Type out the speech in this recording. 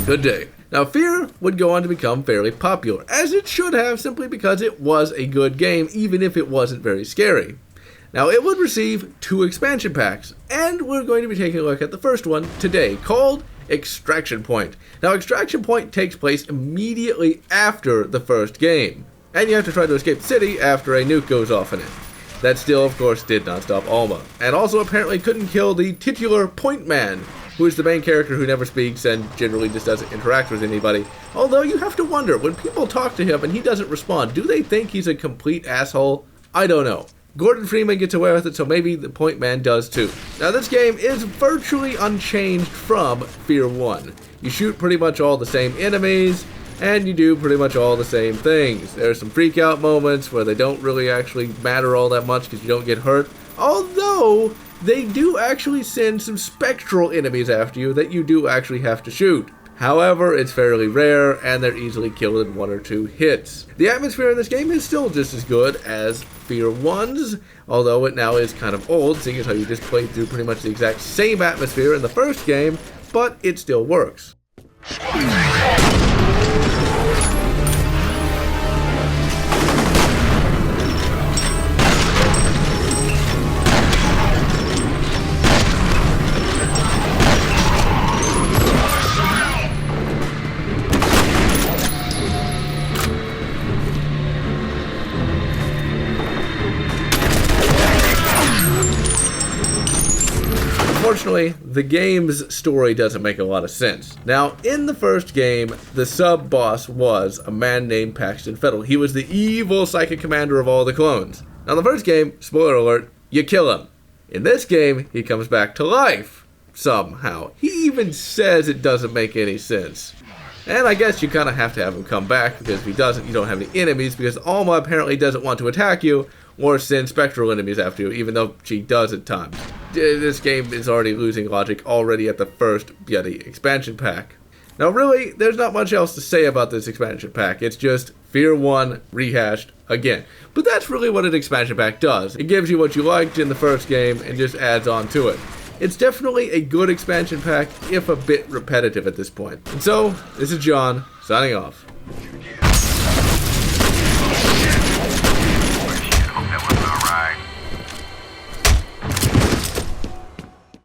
Good day. Now, F.E.A.R. would go on to become fairly popular, as it should have, simply because it was a good game, even if it wasn't very scary. Now, it would receive 2 expansion packs, and we're going to be taking a look at the first one today, called Extraction Point. Now, Extraction Point takes place immediately after the first game, and you have to try to escape the city after a nuke goes off in it. That still, of course, did not stop Alma, and also apparently couldn't kill the titular Point Man, who is the main character who never speaks and generally just doesn't interact with anybody. Although you have to wonder, when people talk to him and he doesn't respond, do they think he's a complete asshole? I don't know. Gordon Freeman gets away with it, so maybe the Point Man does too. Now, this game is virtually unchanged from F.E.A.R. 1. You shoot pretty much all the same enemies, and you do pretty much all the same things. There's some freak out moments where they don't really actually matter all that much because you don't get hurt. Although, they do actually send some spectral enemies after you that you do actually have to shoot. However, it's fairly rare, and they're easily killed in 1 or 2 hits. The atmosphere in this game is still just as good as F.E.A.R. 1's, although it now is kind of old, seeing as how you just played through pretty much the exact same atmosphere in the first game, but it still works. Unfortunately, the game's story doesn't make a lot of sense. Now, in the first game, the sub-boss was a man named Paxton Fettle. He was the evil psychic commander of all the clones. Now, in the first game, spoiler alert, you kill him. In this game, he comes back to life, somehow. He even says it doesn't make any sense. And I guess you kind of have to have him come back, because if he doesn't, you don't have any enemies, because Alma apparently doesn't want to attack you, or send spectral enemies after you, even though she does at times. This game is already losing logic already at the first bloody expansion pack. Now really, there's not much else to say about this expansion pack. It's just F.E.A.R. 1 rehashed again. But that's really what an expansion pack does. It gives you what you liked in the first game and just adds on to it. It's definitely a good expansion pack, if a bit repetitive at this point. And so, this is John, signing off.